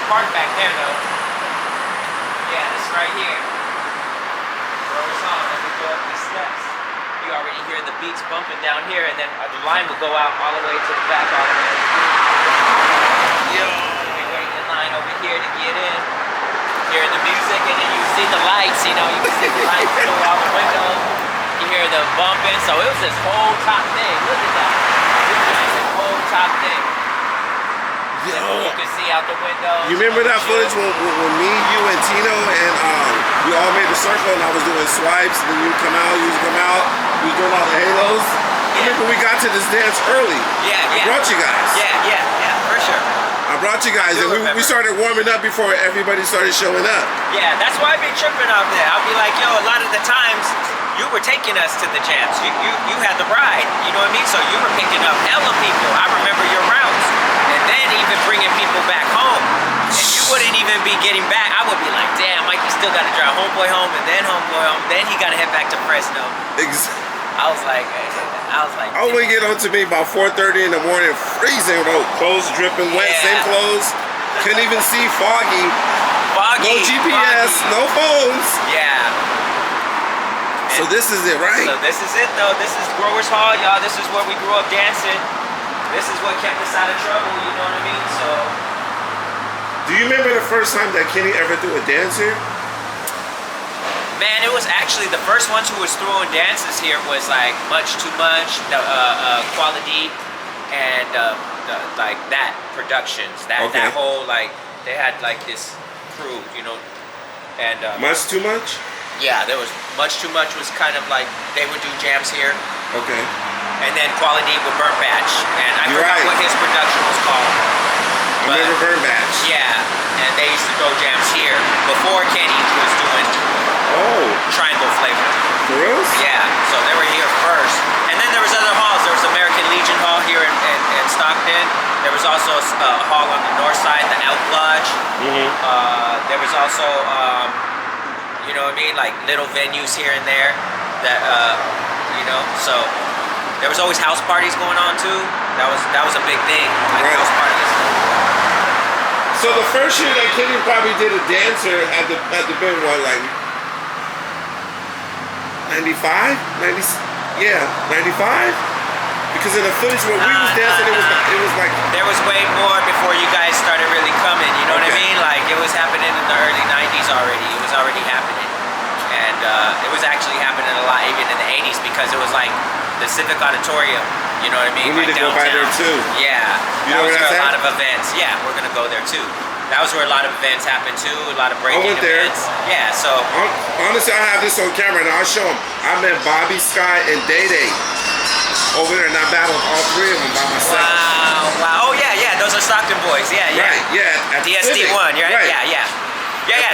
park back there though. Yeah, this right here. Growers Hall. Then we go up these steps. You already hear the beats bumping down here, and then the line will go out all the way to the back, all the way. Yo, we wait in line over here to get in. Hear the music, and then you see the lights. You know, you can see the lights through all the windows. You hear the bumping. So it was this whole top thing. Look at that. This whole top thing. Yo. You can see out the window. You remember that footage when me, you, and Tino, and we all made a circle, and I was doing swipes, and then you come out, you come out, we was doing all the halos. I remember we got to this dance early. I brought you guys. Yeah, for sure. I brought you guys, and we started warming up before everybody started showing up. Yeah, that's why I be tripping out there. I'll be like, yo, a lot of the times you were taking us to the jams. You had the ride, you know what I mean? So you were picking up hella people. I remember your routes. And then even bringing people back home. And you wouldn't even be getting back. I would be like, damn, Mikey still got to drive homeboy home, and then homeboy home. Then he got to head back to Fresno. I was like, I only get on to me about 4:30 in the morning, freezing, clothes dripping wet, same clothes. Couldn't even see, foggy. No GPS, no phones. Yeah. So this is it, right? So this is it, though. This is Growers Hall, y'all. This is where we grew up dancing. This is what kept us out of trouble, you know what I mean? So. Do you remember the first time that Kenny ever threw a dance here? Man, it was actually the first ones who was throwing dances here was like Much Too Much, Quality, and like that productions. That whole like they had like this crew, you know, and Much Too Much. Yeah, there was Much Too Much was kind of like they would do jams here. Okay. And then Quality with Burnt Batch, and I forgot what his production was called. I remember Burnt Batch. Yeah, and they used to throw jams here before Kenny was doing Triangle Flavor. For real? Yeah, so they were here first. And then there was other halls. There was American Legion Hall here in Stockton. There was also a hall on the north side, the Elk Lodge. There was also, you know what I mean, like little venues here and there that, you know, so there was always house parties going on too. That was a big thing, like house parties. So the first year that Kenny probably did a dancer had to been what, like 95? 95? Because in the footage when we was dancing, it was like there was way more before you guys started really coming. You know what I mean? Like it was happening in the early '90s already. It was already happening, and it was actually happening a lot even in the '80s because it was like the Civic Auditorium. You know what I mean? We need to go by there too. Yeah, you know that was where where a lot of events. Yeah, we're gonna go there too. That was where a lot of events happened too. A lot of breaking events. Yeah, so honestly, I have this on camera and I'll show them. I met Bobby, Sky, and Day Day over there, and I battled all three of them by myself. Wow. Oh yeah. Those are Stockton boys. Yeah. Right. Yeah. At DSD1. Right. Yeah.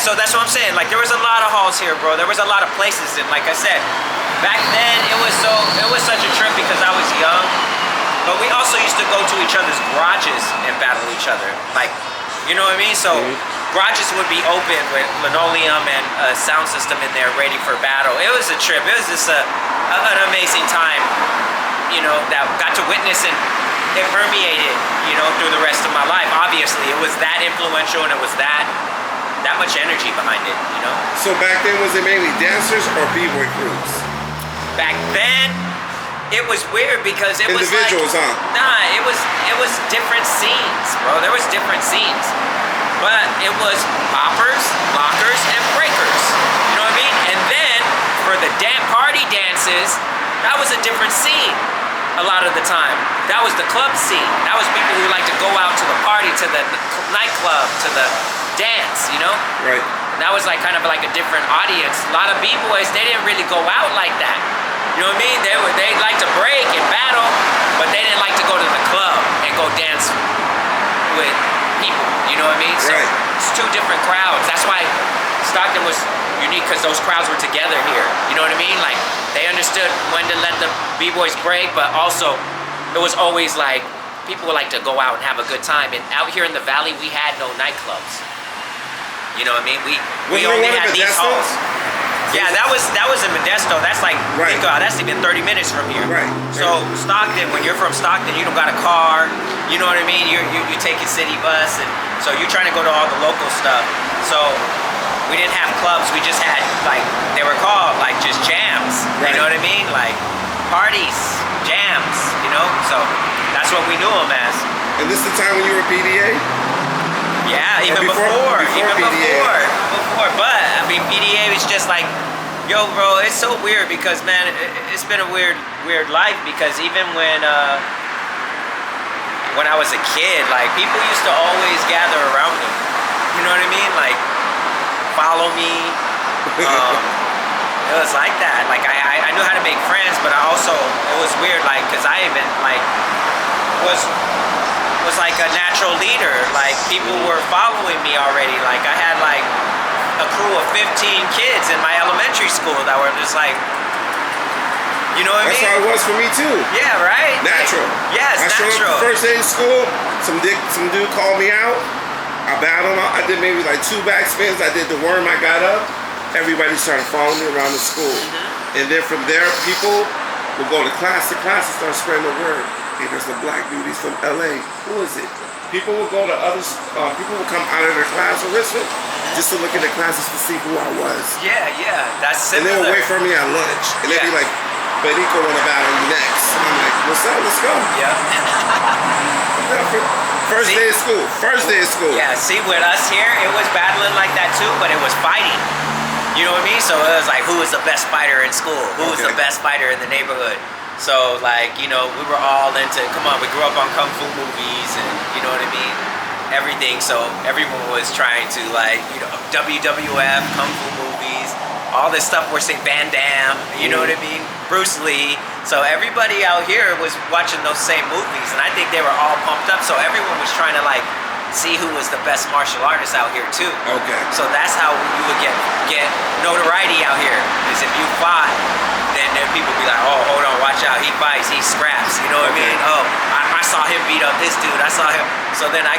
So that's what I'm saying. Like there was a lot of halls here, bro. There was a lot of places, and like I said, back then it was such a trip because I was young. But we also used to go to each other's garages and battle each other. Like, you know what I mean? So garages would be open with linoleum and a sound system in there ready for battle. It was a trip. It was just an amazing time, you know, that got to witness, and it permeated, you know, through the rest of my life. Obviously, it was that influential, and it was that much energy behind it, you know? So back then, was it mainly dancers or b-boy crews? Back then, it was weird because it was like, nah, it was different scenes, bro. There was different scenes, but it was poppers, lockers, and breakers. You know what I mean? And then for the party dances, that was a different scene. A lot of the time, that was the club scene. That was people who like to go out to the party, to the nightclub, to the dance. You know? Right. And that was like kind of like a different audience. A lot of b-boys, they didn't really go out like that. You know what I mean? They like to break and battle, but they didn't like to go to the club and go dance with people. You know what I mean? So it's two different crowds. That's why Stockton was unique, because those crowds were together here. You know what I mean? Like they understood when to let the b-boys break, but also it was always like people would like to go out and have a good time. And out here in the valley, we had no nightclubs. You know what I mean? We only had these halls. Yeah, that was in Modesto. That's like, that's even 30 minutes from here. Right. So Stockton, when you're from Stockton, you don't got a car. You know what I mean? You take a city bus, and So you're trying to go to all the local stuff. So we didn't have clubs. We just had, like, they were called, like, just jams. Right. You know what I mean? Like, parties, jams, you know? So that's what we knew them as. And this is the time when you were PDA? Yeah, even before before. PDA. But, I mean, PDA was just like, yo, bro, it's so weird because, man, it's been a weird life because even when I was a kid, like, people used to always gather around me. You know what I mean? Like, follow me. It was like that. Like, I knew how to make friends, but I also, it was weird, like, because I even, like, was like a natural leader. Like, people were following me already. Like, I had, like, a crew of 15 kids in my elementary school that were just like, you know what I mean? That's how it was for me too. Yeah, right? Natural. Like, yeah, it's I showed natural. up the first day of school, some dude called me out. I battled him. I did maybe like 2 backspins. I did the worm. I got up. Everybody started following me around the school. And then from there, people would go to class and start spreading the word. Hey, there's a black dude. He's from LA. Who is it? People would go to people would come out of their class or Richmond just to look at the classes to see who I was. Yeah, that's similar. And they would wait for me at lunch. And they'd be like, Benico wanna battle you next. And I'm like, what's up? Let's go. Yeah. First day of school. Yeah, see, with us here, it was battling like that too, but it was fighting. You know what I mean? So it was like, who was the best fighter in school? Who was the best fighter in the neighborhood? So, like, you know, we were all into, come on, we grew up on Kung Fu movies and, you know what I mean? Everything. So everyone was trying to, like, you know, WWF, Kung Fu movies, all this stuff we're seeing, Van Damme, you know what I mean? Bruce Lee. So everybody out here was watching those same movies, and I think they were all pumped up. So everyone was trying to, like, see who was the best martial artist out here too. Okay. So that's how you would get notoriety out here. Is if you fought, then people be like, oh, hold on, watch out, he fights, he scraps. You know what I mean? Oh, I saw him beat up this dude. I saw him. So then I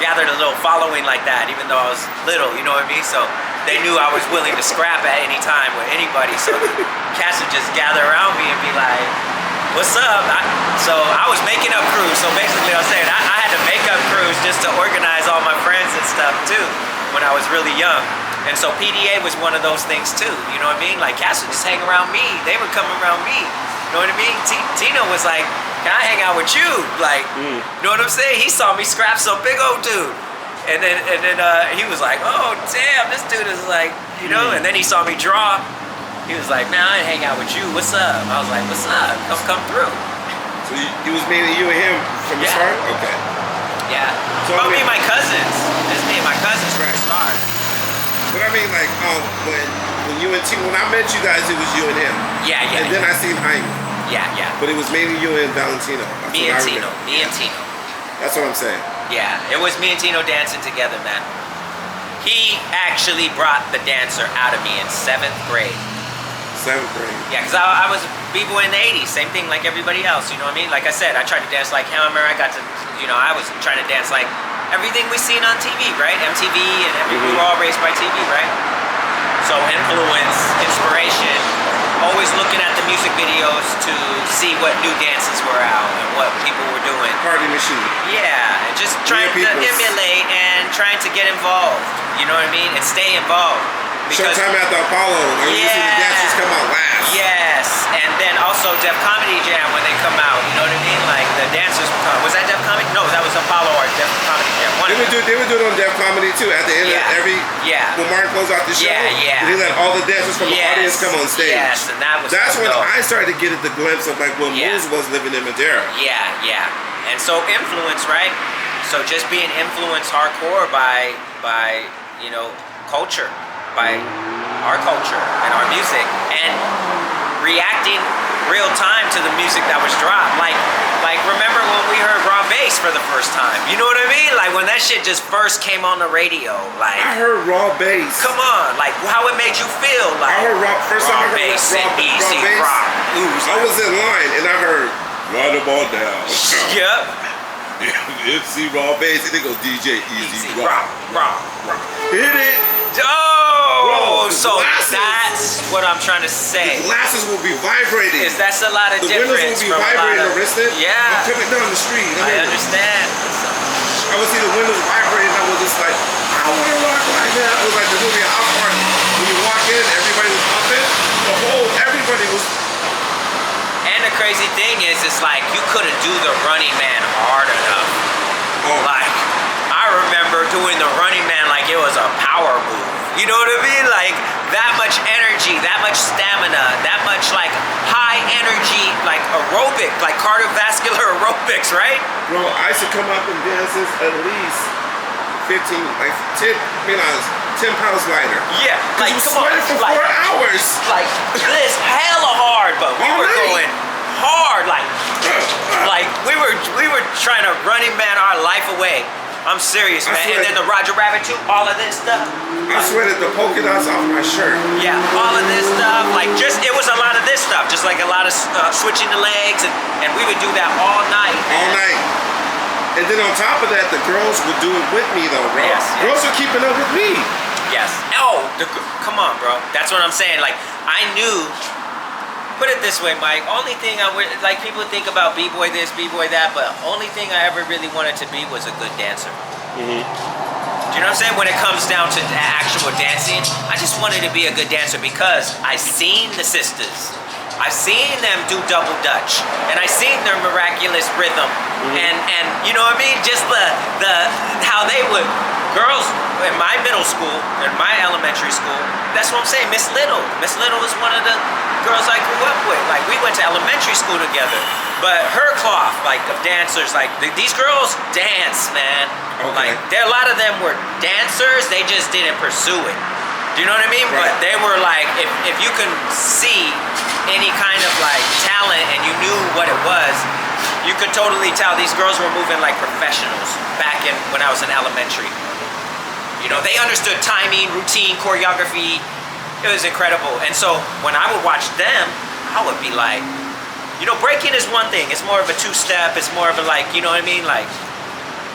gathered a little following like that, even though I was little. You know what I mean? So they knew I was willing to scrap at any time with anybody. So cats would just gather around me and be like, what's up? So I was making up crews. So basically I was saying I had to make up crews just to organize all my friends and stuff too when I was really young. And so PDA was one of those things too. You know what I mean? Like, cats would just hang around me. They would come around me. You know what I mean? Tino was like, can I hang out with you? Like, you know what I'm saying? He saw me scrap some big old dude. And then he was like, oh, damn, this dude is like, you know? And then he saw me draw. He was like, man, I hang out with you. What's up? I was like, what's up? Come through. So it was mainly you and him from the start? Okay. Yeah. So But me and my cousins. It's me and my cousins from the start. But I mean, like, when you and Tino, when I met you guys, it was you and him. Yeah. And then I seen Jaime. Yeah. But it was mainly you and Valentino. Me and Tino. That's what I'm saying. Yeah, it was me and Tino dancing together, man. He actually brought the dancer out of me in 7th grade. 7th grade. Yeah, because I was a b-boy in the 80s, same thing like everybody else, you know what I mean? Like I said, I tried to dance like Hammer, I got to, you know, I was trying to dance like everything we seen on TV, right? MTV and we were all raised by TV, right? So influence, inspiration, always looking at the music videos to see what new dances were out and what people were doing. Party machine. Yeah, and just trying to emulate and trying to get involved, you know what I mean? And stay involved. Showtime at the Apollo, and you see the dancers come out last. Yes, and then also Def Comedy Jam when they come out, you know what I mean? Like the dancers would come. Was that Def Comedy? No, that was Apollo or Def Comedy Jam. They would do it on Def Comedy too. At the end of every when Martin closed out the show, he let all the dancers from the audience come on stage. Yes, and that's when I started to get the glimpse of like what moves was living in Madera. Yeah. And so influence, right? So just being influenced hardcore by you know, culture. By our culture and our music, and reacting real time to the music that was dropped. Like remember when we heard raw bass for the first time? You know what I mean? Like when that shit just first came on the radio. Like I heard raw bass. Come on, like how it made you feel. Like I heard first time I heard bass, raw bass. I was in line and I heard "Run the Ball Down." Yep. MC raw bass, and it goes DJ Easy Rock. Hit it. Oh, bro, so glasses, that's what I'm trying to say. The glasses will be vibrating. That's a lot of difference. The windows will be vibrating, wristlet. Yeah. I'm coming down the street. I understand. I I would see the windows vibrating. I was just like, I want to rock like that. It was like the movie House Party. When you walk in, everybody was pumping. Everybody was. And the crazy thing is, it's like you couldn't do the Running Man hard enough. Oh. Like, I remember doing the Running Man like it was a power move. You know what I mean? Like, that much energy, that much stamina, that much like high energy, like aerobic, like cardiovascular aerobics, right? Bro, I used to come up and dances at least 15, like 10, 10 pounds lighter. Yeah, like you come on, sweated for like 4 hours. Like this, hella hard, but we were going hard, like we were trying to Running Man our life away. I'm serious, man. And then the Roger Rabbit too, all of this stuff. I sweated the polka dots off my shirt. Yeah, all of this stuff, like it was a lot of this stuff, just like a lot of switching the legs, and we would do that all night. All night. And then on top of that, the girls would do it with me though, bro. Yes. Girls are keeping up with me. Yes. Oh, come on, bro. That's what I'm saying. Like, I knew. Put it this way, Mike. Only thing I would like, people think about b-boy this, b-boy that, but only thing I ever really wanted to be was a good dancer. Mm-hmm. Do you know what I'm saying? When it comes down to the actual dancing, I just wanted to be a good dancer because I seen the sisters. I've seen them do double dutch, and I seen their miraculous rhythm, and you know what I mean. Just the how they would. Girls in my middle school, in my elementary school, that's what I'm saying. Miss Little was one of the girls I grew up with. Like, we went to elementary school together. But her cloth, like, of dancers, like, these girls dance, man. Okay. Like, a lot of them were dancers, they just didn't pursue it. Do you know what I mean? Right. But they were like, if you can see any kind of, like, talent and you knew what it was, you could totally tell these girls were moving like professionals back when I was in elementary. You know, they understood timing, routine, choreography. It was incredible. And so when I would watch them, I would be like, you know, breaking is one thing. It's more of a two-step. It's more of a like, you know what I mean? Like,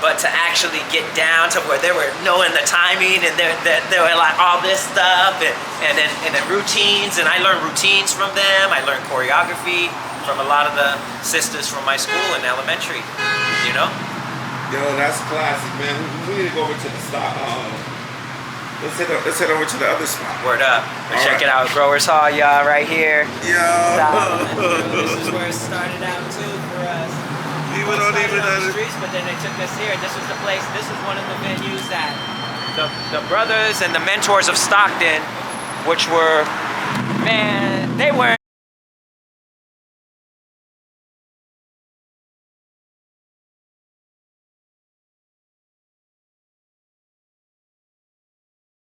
but to actually get down to where they were knowing the timing and they were like all this stuff and then routines. And I learned routines from them. I learned choreography from a lot of the sisters from my school in elementary, you know? Yo, that's classic, man. We need to go over to the stock. Let's head over to the other spot. Word up. Check it out. Growers Hall, y'all, right here. Yo. This is where it started out too for us. We started on the streets, but then they took us here. This was the place. This was one of the venues that the brothers and the mentors of Stockton, which were, man, they weren't.